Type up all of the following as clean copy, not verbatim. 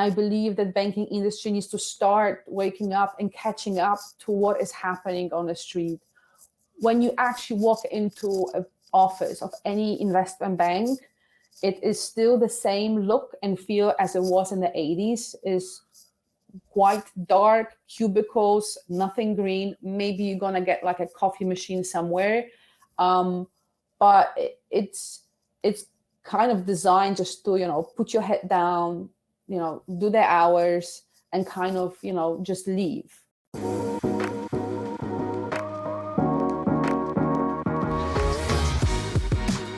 I believe that banking industry needs to start waking up and catching up to what is happening on the street. When you actually walk into an office of any investment bank, it is still the same look and feel as it was in the 80s. Is quite dark cubicles, nothing green. Maybe you're gonna get like a coffee machine somewhere, um, but it's kind of designed just to put your head down, do their hours, and kind of just leave.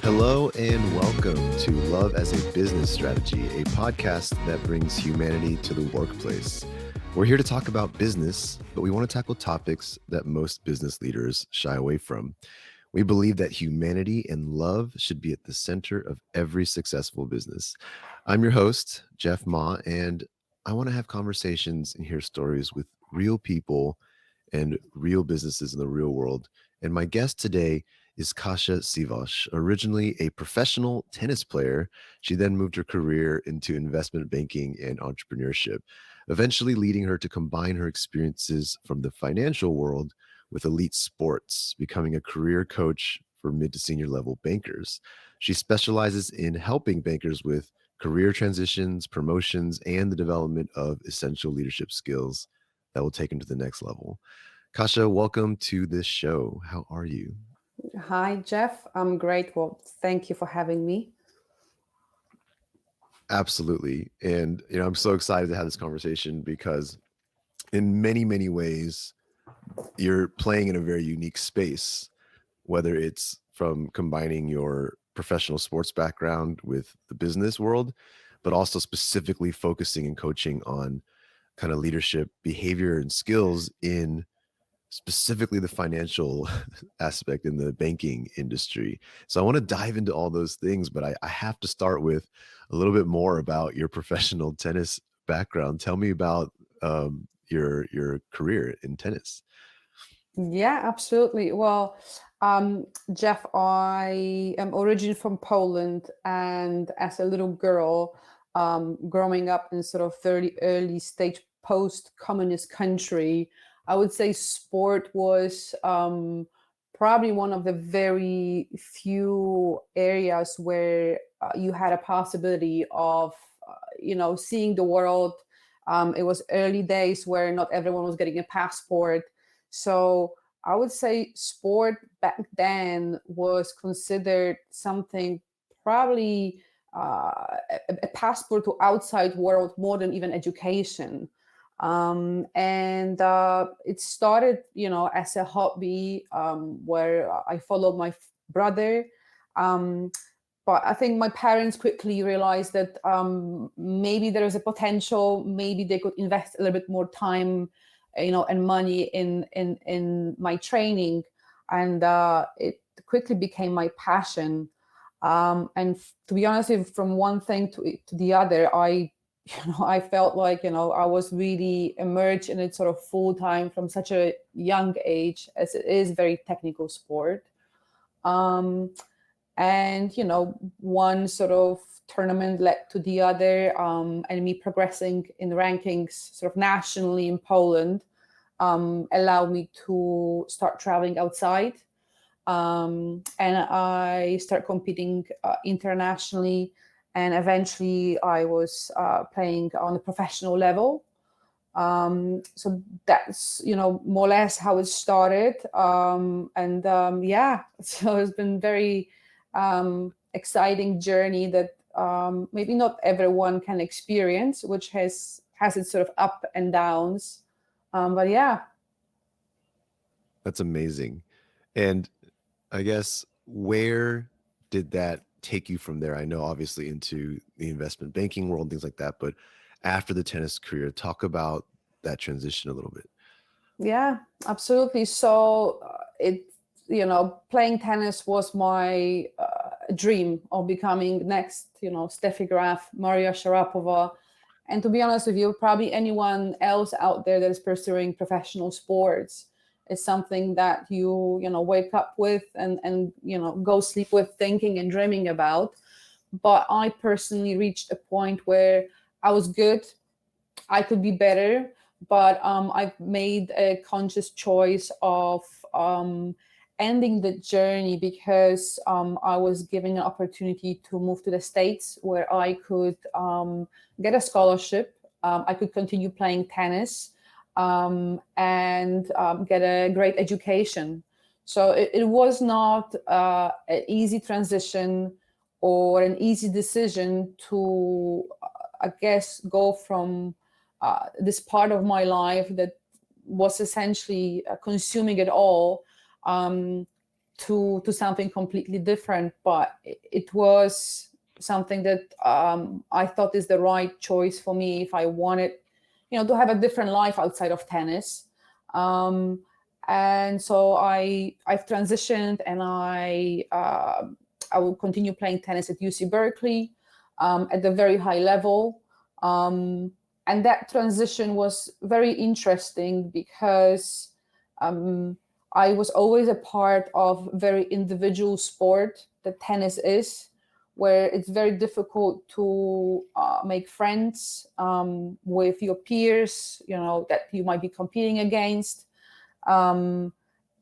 Hello and welcome to Love as a Business Strategy, a podcast that brings humanity to the workplace. We're here to talk about business, but we want to tackle topics that most business leaders shy away from. We believe that humanity and love should be at the center of every successful business. I'm your host, Jeff Ma, and I want to have conversations and hear stories with real people and real businesses in the real world. And my guest today is Kasia Siwosz, originally a professional tennis player. She then moved her career into investment banking and entrepreneurship, eventually leading her to combine her experiences from the financial world with elite sports, becoming a career coach for mid to senior level bankers. She specializes in helping bankers with career transitions, promotions, and the development of essential leadership skills that will take them to the next level. Kasia, welcome to this show. How are you? Hi, Jeff. I'm great. Well, thank you for having me. Absolutely. And I'm so excited to have this conversation because in many, many ways, you're playing in a very unique space, whether it's from combining your professional sports background with the business world, but also specifically focusing and coaching on kind of leadership behavior and skills in specifically the financial aspect in the banking industry. So I want to dive into all those things, but I have to start with a little bit more about your professional tennis background. Tell me about your career in tennis. Yeah, absolutely. Well, Jeff, I am originally from Poland, and as a little girl, growing up in sort of very early stage post-communist country, I would say sport was probably one of the very few areas where you had a possibility of, seeing the world. It was early days where not everyone was getting a passport. So I would say sport back then was considered something probably a passport to outside world more than even education. And it started, as a hobby where I followed my brother. Um, but I think my parents quickly realized that maybe there is a potential, maybe they could invest a little bit more time, and money in my training, and it quickly became my passion. To be honest, from one thing to the other, I felt like I was really immersed in it sort of full time from such a young age, as it is very technical sport. Um, and one sort of tournament led to the other, and me progressing in rankings sort of nationally in Poland allowed me to start traveling outside, and I start competing internationally, and eventually I was playing on a professional level. So that's more or less how it started, and yeah, so it's been very exciting journey that maybe not everyone can experience, which has its sort of up and downs, but yeah. That's amazing. And I guess where did that take you from there? I know obviously into the investment banking world, things like that, but after the tennis career, talk about that transition a little bit. Yeah, absolutely. So playing tennis was my dream of becoming next, Steffi Graf, Maria Sharapova. And to be honest with you, probably anyone else out there that is pursuing professional sports is something that you wake up with and go sleep with thinking and dreaming about. But I personally reached a point where I was good. I could be better, but I've made a conscious choice of ending the journey because I was given an opportunity to move to the States where I could get a scholarship. I could continue playing tennis and get a great education. So it was not an easy transition or an easy decision to, I guess, go from this part of my life that was essentially consuming it all um, to something completely different. But it was something that I thought is the right choice for me if I wanted, to have a different life outside of tennis. Um, and so I've transitioned, and I will continue playing tennis at UC Berkeley at a very high level. And that transition was very interesting because I was always a part of very individual sport that tennis is, where it's very difficult to make friends with your peers, that you might be competing against,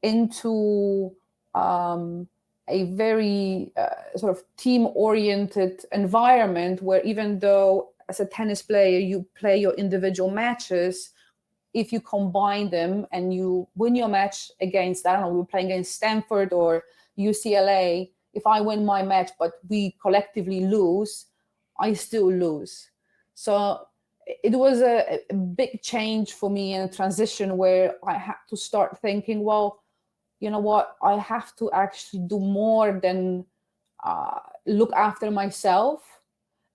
into a very sort of team-oriented environment where even though as a tennis player you play your individual matches, if you combine them and you win your match against, I don't know, we were playing against Stanford or UCLA, if I win my match but we collectively lose, I still lose. So it was a big change for me and a transition where I had to start thinking, well, you know what, I have to actually do more than look after myself.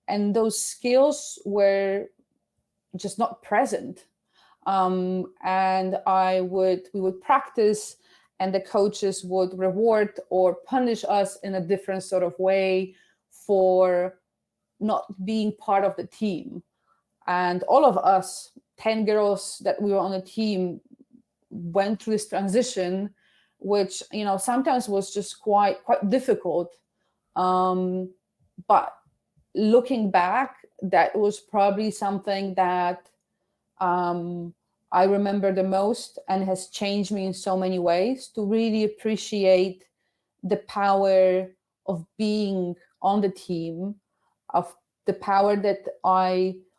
And those skills were just not present. And we would practice, and the coaches would reward or punish us in a different sort of way for not being part of the team. And all of us 10 girls that we were on the team went through this transition, which sometimes was just quite difficult. But looking back, that was probably something that I remember the most and has changed me in so many ways, to really appreciate the power of being on the team, of the power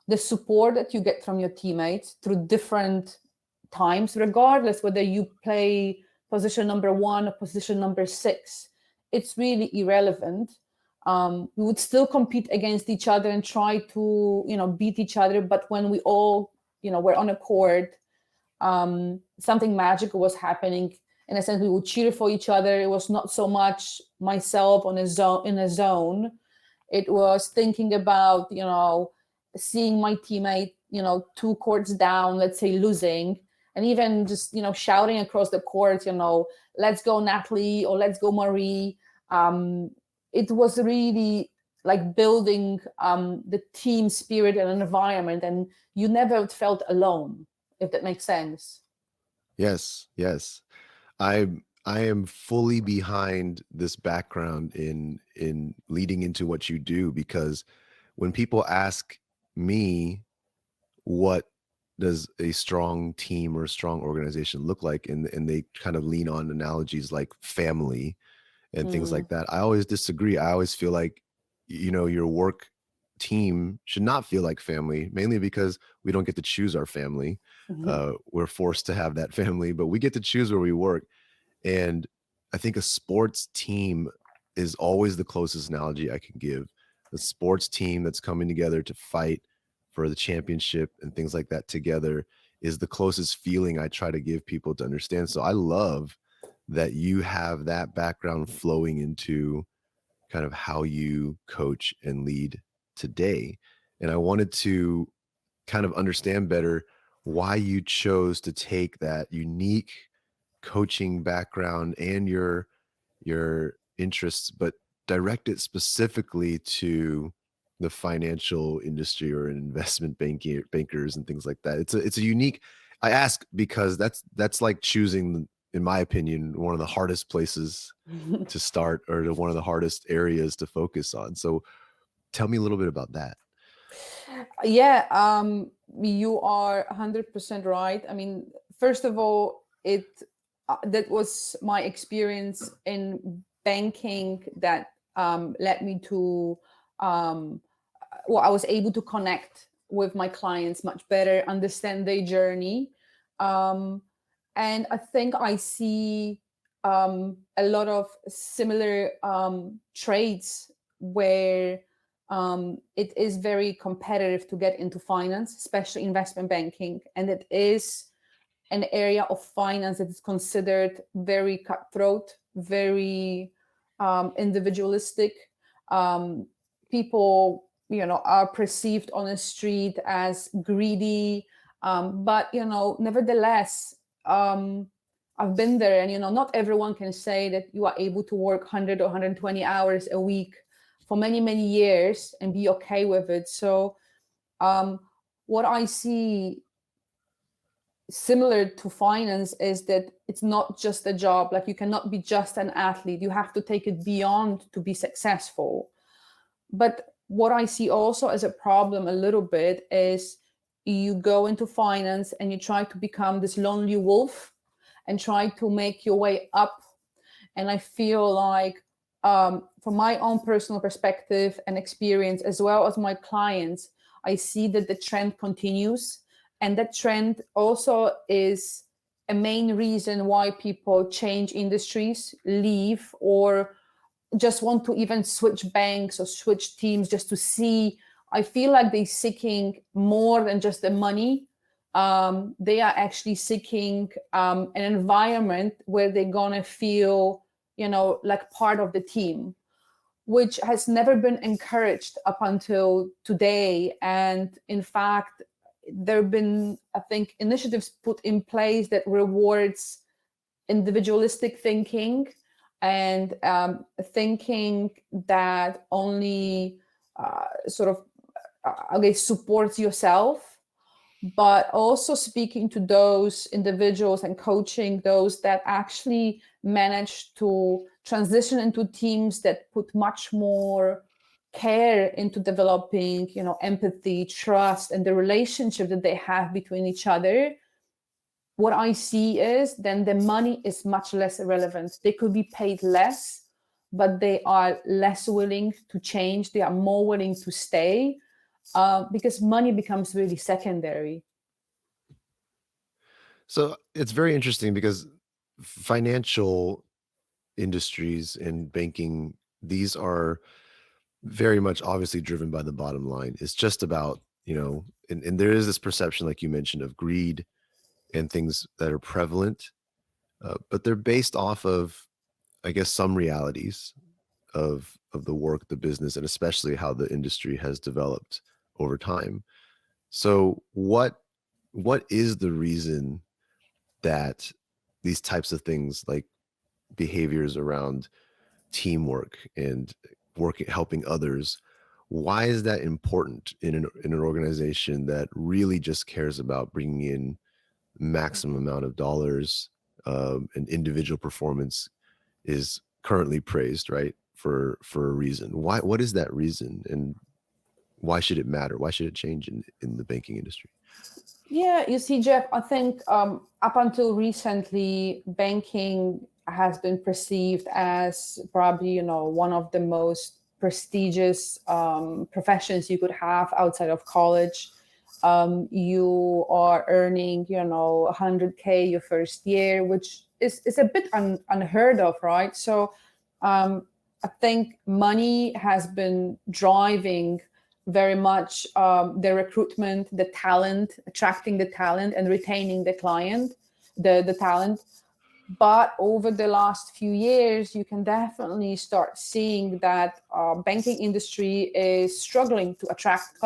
the support that you get from your teammates through different times, regardless whether you play position number 1 or position number 6. It's really irrelevant. We would still compete against each other and try to, beat each other. But when we all, were on a court, something magical was happening. In a sense, we would cheer for each other. It was not so much myself in a zone. It was thinking about, seeing my teammate, 2 courts down, let's say, losing, and even just, shouting across the court, let's go Natalie, or let's go Marie. It was really like building the team spirit and environment, and you never felt alone, if that makes sense. Yes. I am fully behind this background in leading into what you do, because when people ask me what does a strong team or a strong organization look like, and they kind of lean on analogies like family and things like that, I always disagree. I always feel like, your work team should not feel like family, mainly because we don't get to choose our family. We're forced to have that family, but we get to choose where we work. And I think a sports team is always the closest analogy I can give. The sports team that's coming together to fight for the championship and things like that together is the closest feeling I try to give people to understand. So I love that you have that background flowing into kind of how you coach and lead today. And I wanted to kind of understand better why you chose to take that unique coaching background and your interests, but direct it specifically to the financial industry or investment bankers and things like that. It's a unique. I ask because that's like choosing, in my opinion, one of the hardest places to start, or one of the hardest areas to focus on. So tell me a little bit about that. Yeah, you are 100% right. I mean, first of all, it that was my experience in banking that led me to um, well, I was able to connect with my clients much better, understand their journey. Um, and I think I see a lot of similar traits where it is very competitive to get into finance, especially investment banking. And it is an area of finance that is considered very cutthroat, very individualistic. Um, People, are perceived on the street as greedy, but nevertheless, um, I've been there, and not everyone can say that you are able to work 100 or 120 hours a week for many, many years and be okay with it. So, um, what I see similar to finance is that it's not just a job. Like, you cannot be just an athlete, you have to take it beyond to be successful. But what I see also as a problem a little bit is you go into finance and you try to become this lonely wolf and try to make your way up. And I feel like, from my own personal perspective and experience, as well as my clients, I see that the trend continues. And that trend also is a main reason why people change industries, leave, or just want to even switch banks or switch teams just to see. I feel like they're seeking more than just the money. They are actually seeking an environment where they're gonna feel, like part of the team, which has never been encouraged up until today. And in fact, there have been, I think, initiatives put in place that rewards individualistic thinking and thinking that only sort of okay, supports yourself, but also speaking to those individuals and coaching those that actually manage to transition into teams that put much more care into developing, empathy, trust, and the relationship that they have between each other. What I see is then the money is much less relevant. They could be paid less, but they are less willing to change. They are more willing to stay, because money becomes really secondary. So it's very interesting because financial industries and banking, these are very much obviously driven by the bottom line. It's just about, and there is this perception, like you mentioned, of greed and things that are prevalent, but they're based off of, I guess, some realities of the work, the business, and especially how the industry has developed over time. So what is the reason that these types of things, like behaviors around teamwork and working, helping others, why is that important in an organization that really just cares about bringing in maximum amount of dollars, and individual performance is currently praised, right? For a reason. What is that reason, and why should it matter? Why should it change in the banking industry? Yeah, you see, Jeff, I think up until recently, banking has been perceived as probably, one of the most prestigious professions you could have outside of college. You are earning, 100K your first year, which is a bit unheard of, right? So I think money has been driving very much the recruitment, the talent, attracting the talent and retaining the client, the talent. But over the last few years, you can definitely start seeing that banking industry is struggling to attract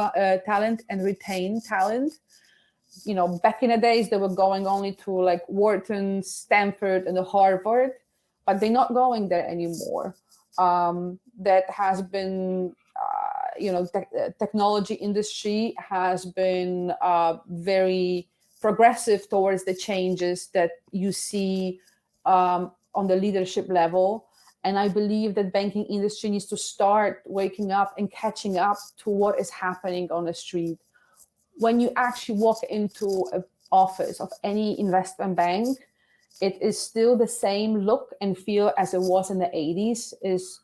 talent and retain talent. Back in the days, they were going only to like Wharton, Stanford, and Harvard, but they're not going there anymore. That has been, technology industry has been very progressive towards the changes that you see on the leadership level. And I believe that banking industry needs to start waking up and catching up to what is happening on the street. When you actually walk into an office of any investment bank, it is still the same look and feel as it was in the 80s. Is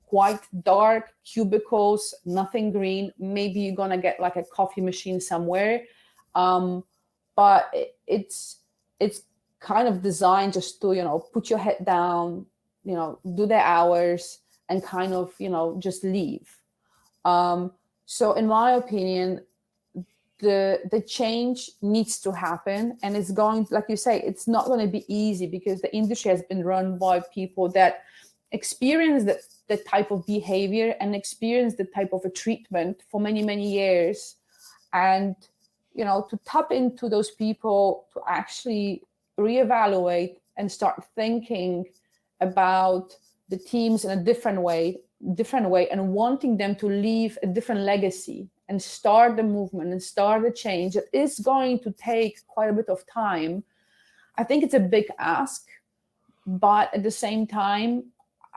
quite dark cubicles, nothing green. Maybe you're gonna get like a coffee machine somewhere, but it's kind of designed just to put your head down, do their hours, and kind of just leave. So in my opinion, the change needs to happen, and it's going, like you say, it's not going to be easy because the industry has been run by people that experience the type of behavior and experience the type of a treatment for many years. And to tap into those people to actually reevaluate and start thinking about the teams in a different way, and wanting them to leave a different legacy and start the movement and start the change. It is going to take quite a bit of time. I think it's a big ask, but at the same time,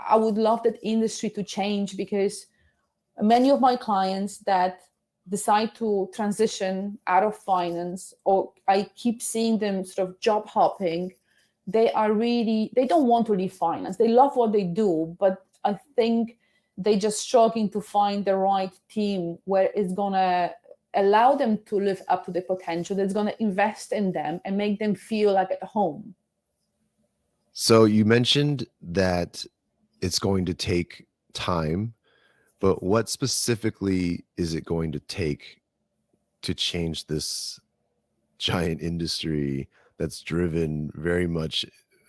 I would love that industry to change, because many of my clients that decide to transition out of finance, or I keep seeing them sort of job hopping, they don't want to leave finance. They love what they do, but I think they just struggling to find the right team where it's gonna allow them to live up to their potential, that's gonna invest in them and make them feel like at home. So you mentioned that it's going to take time, but what specifically is it going to take to change this giant industry that's driven very much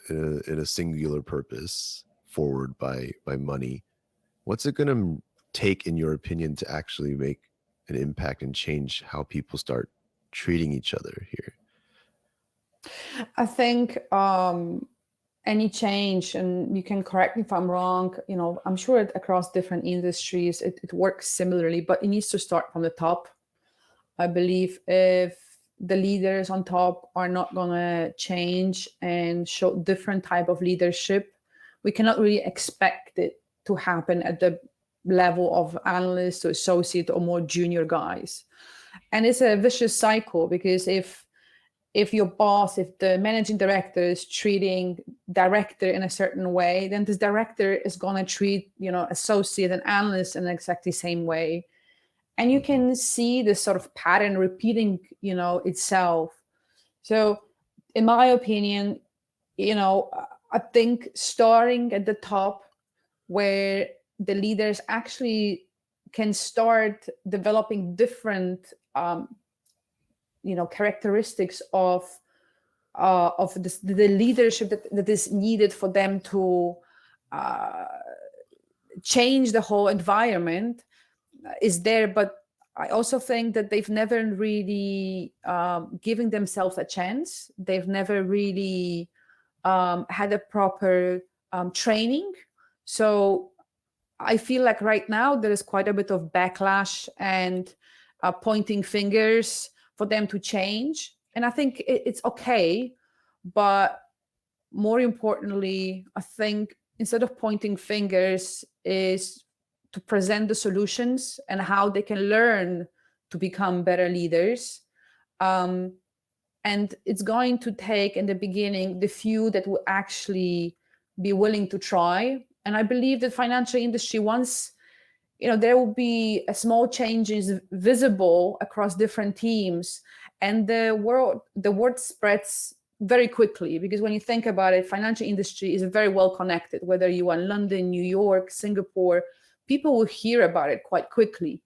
in a singular purpose forward by money? What's it going to take, in your opinion, to actually make an impact and change how people start treating each other here? I think any change, and you can correct me if I'm wrong, I'm sure across different industries it works similarly, but it needs to start from the top. I believe if the leaders on top are not going to change and show different type of leadership, we cannot really expect it to happen at the level of analyst or associate or more junior guys. And it's a vicious cycle, because if your boss, if the managing director is treating director in a certain way, then this director is going to treat associate and analyst in exactly the same way. And you can see this sort of pattern repeating itself. So in my opinion, I think starting at the top, where the leaders actually can start developing different characteristics of the leadership that is needed for them to change the whole environment is there. But I also think that they've never really given themselves a chance. They've never really had a proper training. So I feel like right now there is quite a bit of backlash and pointing fingers for them to change. And I think it's okay. But more importantly, I think instead of pointing fingers is to present the solutions and how they can learn to become better leaders. And it's going to take in the beginning the few that will actually be willing to try. And I believe that financial industry, once there will be a small changes visible across different teams, and the word spreads very quickly, because when you think about it, financial industry is very well connected. Whether you are in London, New York, Singapore, people will hear about it quite quickly.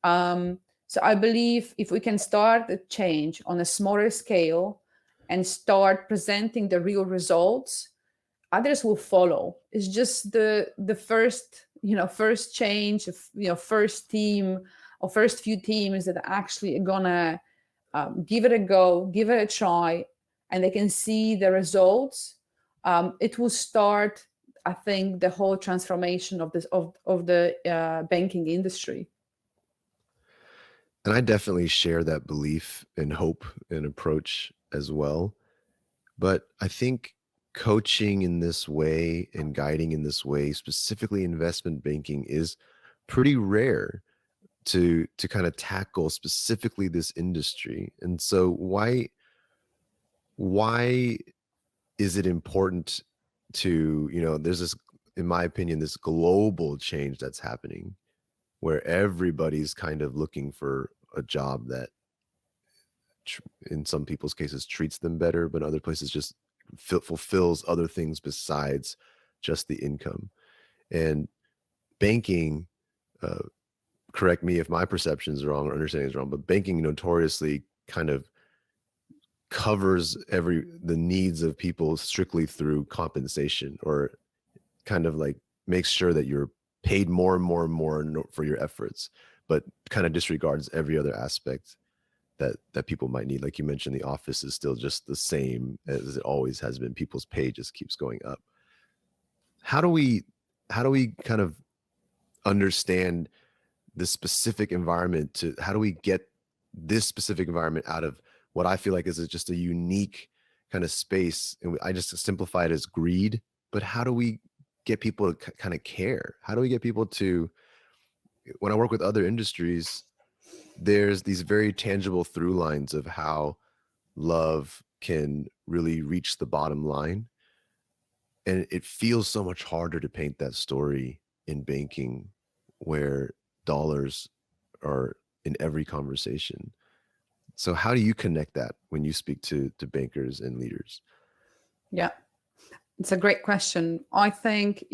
So I believe if we can start a change on a smaller scale and start presenting the real results, others will follow. It's just the first change, first team or first few teams that are actually gonna give it a go, give it a try, and they can see the results. It will start, I think, the whole transformation of the banking industry. And I definitely share that belief and hope and approach as well. But I think coaching in this way and guiding in this way, specifically investment banking, is pretty rare to kind of tackle specifically this industry. And so why is it important to, there's this, in my opinion, this global change that's happening where everybody's kind of looking for a job that in some people's cases treats them better, but in other places just fulfills other things besides just the income. And banking, uh, correct me if my perception is wrong or understanding is wrong, but banking notoriously kind of covers the needs of people strictly through compensation, or kind of like makes sure that you're paid more and more and more for your efforts, but kind of disregards every other aspect that people might need. Like you mentioned, the office is still just the same as it always has been. People's pay just keeps going up. How do we kind of understand this specific environment? How do we get this specific environment out of what I feel like is just a unique kind of space? And I just simplify it as greed, but how do we get people to kind of care? How do we get people to, when I work with other industries, there's these very tangible through lines of how love can really reach the bottom line. And it feels so much harder to paint that story in banking, where dollars are in every conversation. So how do you connect that when you speak to bankers and leaders? Yeah, it's a great question. I think,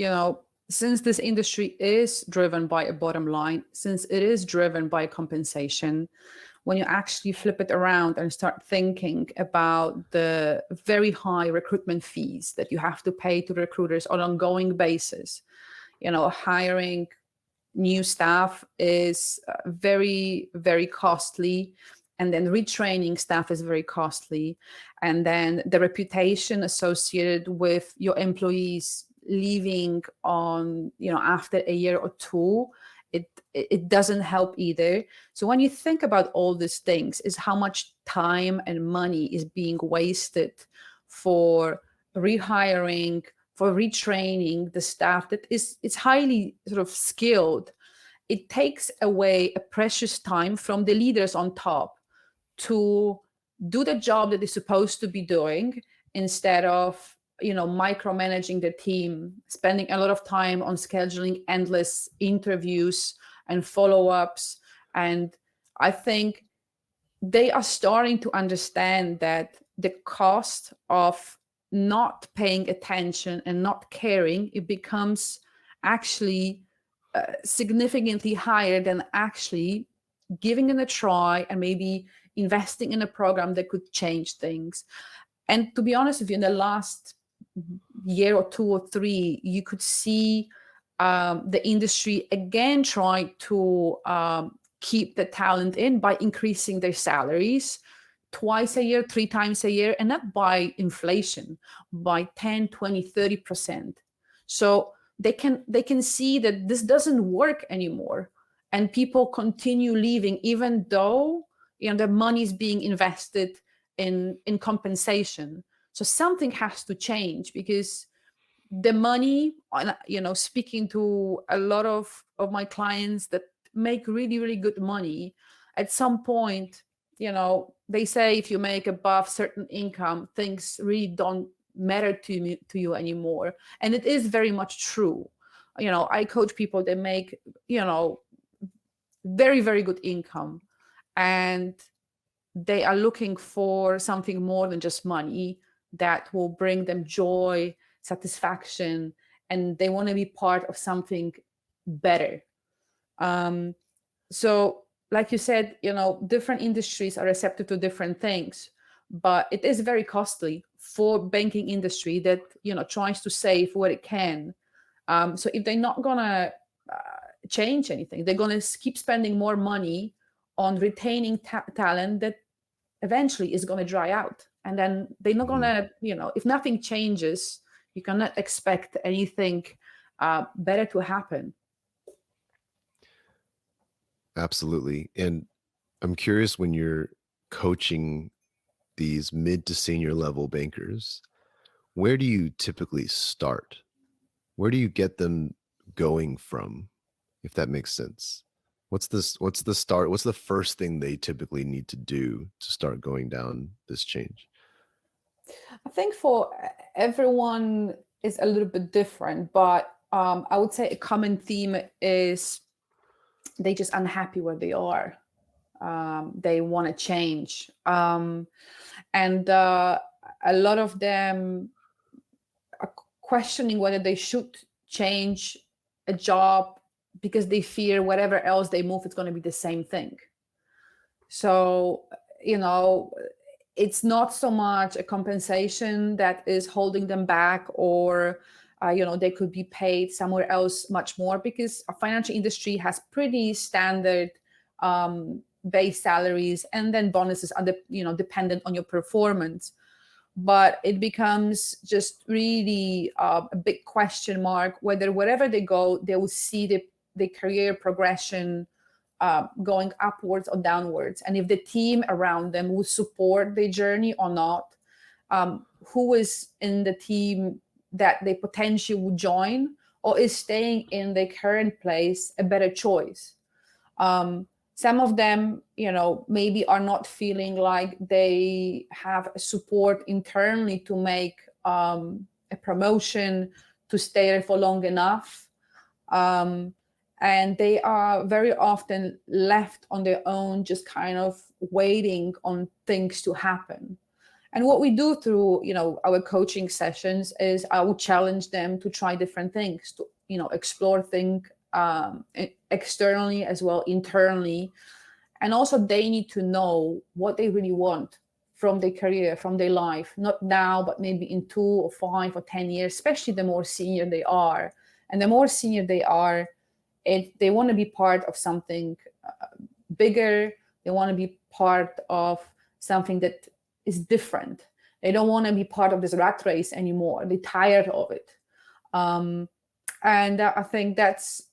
since this industry is driven by a bottom line, since it is driven by compensation, when you actually flip it around and start thinking about the very high recruitment fees that you have to pay to recruiters on an ongoing basis, hiring new staff is very, very costly. And then retraining staff is very costly. And then the reputation associated with your employees leaving on, after a year or two, it doesn't help either. So when you think about all these things, is how much time and money is being wasted for rehiring, for retraining the staff that it's highly sort of skilled. It takes away a precious time from the leaders on top to do the job that they're supposed to be doing, instead of micromanaging the team, spending a lot of time on scheduling endless interviews and follow-ups. And I think they are starting to understand that the cost of not paying attention and not caring, it becomes actually significantly higher than actually giving it a try and maybe investing in a program that could change things. And to be honest with you, in the last year or 2 or 3, you could see the industry again try to keep the talent in by increasing their salaries twice a year, 3 times a year, and not by inflation, by 10, 20, 30%. So they can see that this doesn't work anymore, and people continue leaving, even though the money is being invested in compensation. So something has to change, because the money, speaking to a lot of my clients that make really, really good money, at some point, they say if you make above certain income, things really don't matter to you anymore. And it is very much true. I coach people that make, very, very good income, and they are looking for something more than just money that will bring them joy, satisfaction, and they want to be part of something better. So like you said, different industries are receptive to different things, but it is very costly for banking industry that, tries to save what it can. So if they're not gonna change anything, they're gonna keep spending more money on retaining talent that eventually is going to dry out. And then they're not going to, if nothing changes, you cannot expect anything better to happen. Absolutely. And I'm curious, when you're coaching these mid to senior level bankers, where do you typically start? Where do you get them going from, if that makes sense? What's the start? What's the first thing they typically need to do to start going down this change? I think for everyone is a little bit different, but I would say a common theme is they just unhappy where they are. They want to change, and a lot of them are questioning whether they should change a job because they fear whatever else they move, it's going to be the same thing. So, you know, it's not so much a compensation that is holding them back, or they could be paid somewhere else much more, because our financial industry has pretty standard base salaries, and then bonuses are dependent on your performance. But it becomes just really a big question mark whether wherever they go, they will see the career progression going upwards or downwards, and if the team around them will support their journey or not. Who is in the team that they potentially would join, or is staying in their current place a better choice? Some of them, maybe are not feeling like they have support internally to make a promotion, to stay there for long enough. And they are very often left on their own, just kind of waiting on things to happen. And what we do through, our coaching sessions is I would challenge them to try different things, to, explore things externally as well, internally. And also they need to know what they really want from their career, from their life, not now, but maybe in 2 or 5 or 10 years, especially the more senior they are. And the more senior they are, they want to be part of something bigger. They want to be part of something that is different. They don't want to be part of this rat race anymore. They're tired of it. And I think that's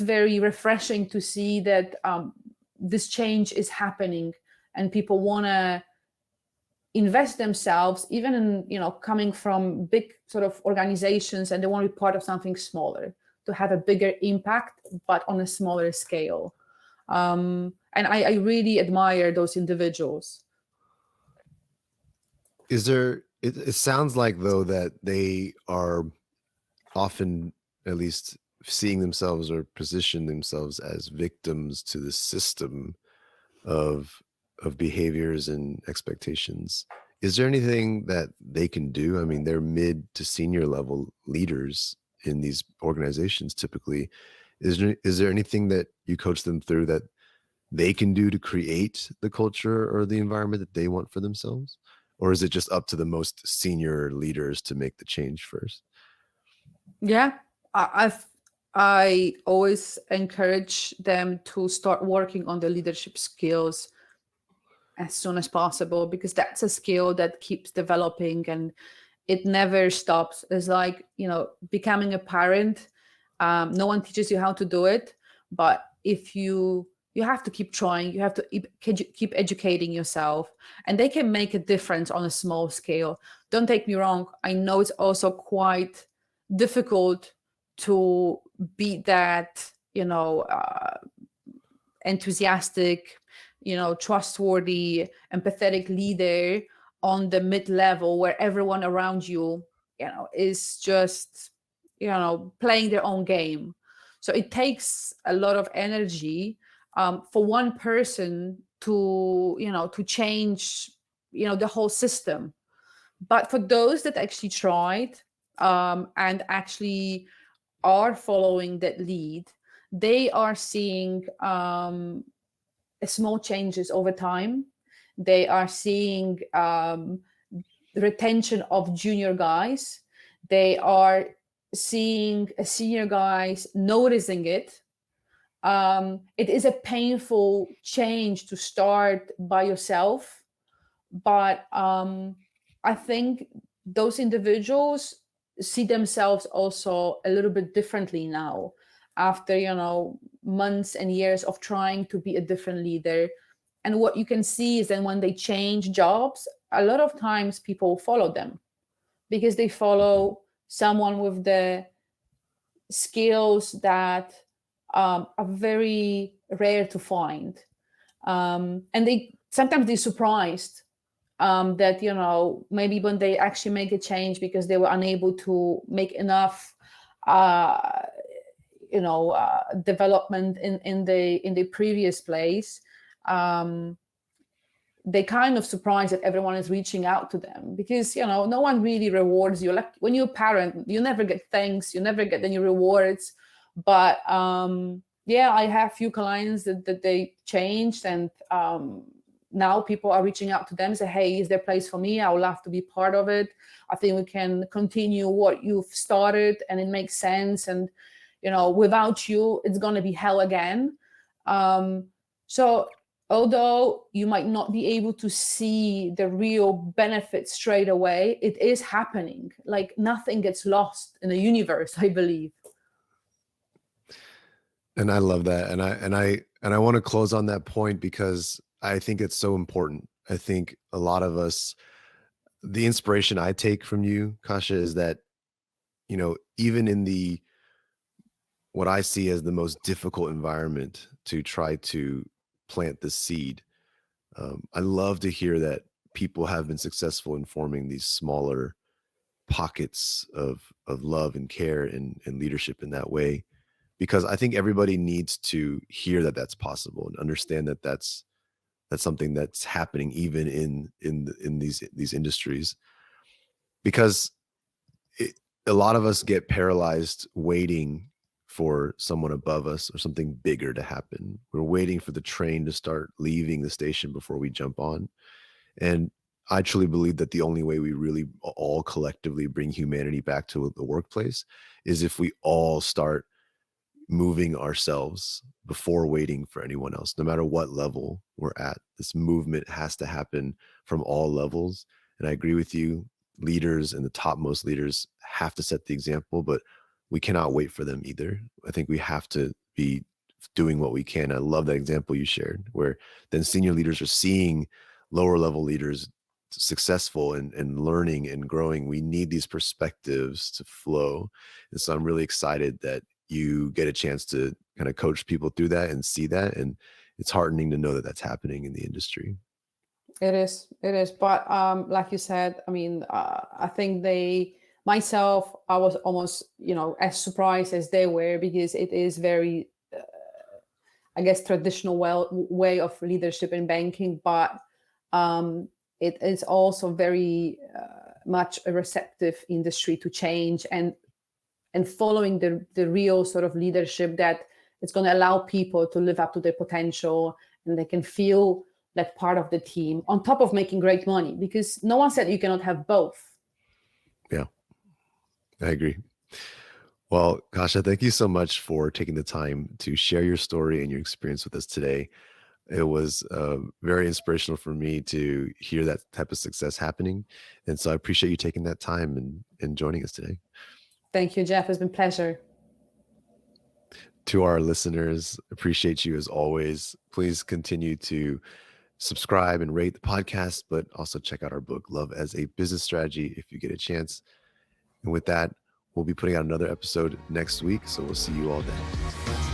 very refreshing to see that this change is happening, and people want to invest themselves, even in, coming from big sort of organizations, and they want to be part of something smaller, to have a bigger impact, but on a smaller scale. And I really admire those individuals. It sounds like, though, that they are often, at least, seeing themselves or position themselves as victims to the system of behaviors and expectations. Is there anything that they can do? I mean, they're mid to senior level leaders in these organizations typically. Is there anything that you coach them through that they can do to create the culture or the environment that they want for themselves? Or is it just up to the most senior leaders to make the change first? Yeah, I always encourage them to start working on the leadership skills as soon as possible, because that's a skill that keeps developing and it never stops. It's like, becoming a parent. No one teaches you how to do it, but if you have to keep trying, you have to keep educating yourself, and they can make a difference on a small scale. Don't take me wrong. I know it's also quite difficult to be that, enthusiastic, trustworthy, empathetic leader on the mid-level, where everyone around you, is just, playing their own game. So it takes a lot of energy for one person to, to change, the whole system. But for those that actually tried and actually are following that lead, they are seeing small changes over time. They are seeing retention of junior guys. They are seeing senior guys noticing it. It is a painful change to start by yourself, but I think those individuals see themselves also a little bit differently now, after months and years of trying to be a different leader. And what you can see is that when they change jobs, a lot of times people follow them, because they follow someone with the skills that are very rare to find. And they sometimes they're surprised that, you know, maybe when they actually make a change because they were unable to make enough development in the previous place, they kind of surprised that everyone is reaching out to them, because, you know, no one really rewards you. Like when you're a parent, you never get thanks, you never get any rewards. But yeah, I have few clients that they changed, and now people are reaching out to them and say, hey, is there a place for me? I would love to be part of it. I think we can continue what you've started, and it makes sense. And, you know, without you, it's going to be hell again. So although you might not be able to see the real benefit straight away, it is happening. Like nothing gets lost in the universe, I believe. And I love that. And I want to close on that point because I think it's so important. I think a lot of us, the inspiration I take from you, Kasia, is that, you know, even in what I see as the most difficult environment to try to plant the seed, I love to hear that people have been successful in forming these smaller pockets of love and care and leadership in that way, because I think everybody needs to hear that that's possible and understand that that's something that's happening even in these industries, because a lot of us get paralyzed waiting for someone above us or something bigger to happen. We're waiting for the train to start leaving the station before we jump on. And I truly believe that the only way we really all collectively bring humanity back to the workplace is if we all start moving ourselves before waiting for anyone else, no matter what level we're at. This movement has to happen from all levels. And I agree with you. Leaders and the topmost leaders have to set the example, but we cannot wait for them either. I think we have to be doing what we can. I love that example you shared, where then senior leaders are seeing lower level leaders successful and learning and growing. We need these perspectives to flow. And so I'm really excited that you get a chance to kind of coach people through that and see that. And it's heartening to know that that's happening in the industry. It is. But like you said, I mean, I think myself, I was almost, you know, as surprised as they were, because it is very, I guess, traditional way of leadership in banking. But it is also very much a receptive industry to change, and following the real sort of leadership that it's going to allow people to live up to their potential, and they can feel like part of the team, on top of making great money, because no one said you cannot have both. Yeah, I agree. Well, Kasia, thank you so much for taking the time to share your story and your experience with us today. It was very inspirational for me to hear that type of success happening. And so I appreciate you taking that time and joining us today. Thank you, Jeff. It's been a pleasure. To our listeners, appreciate you as always. Please continue to subscribe and rate the podcast, but also check out our book, Love as a Business Strategy, if you get a chance. And with that, we'll be putting out another episode next week. So we'll see you all then.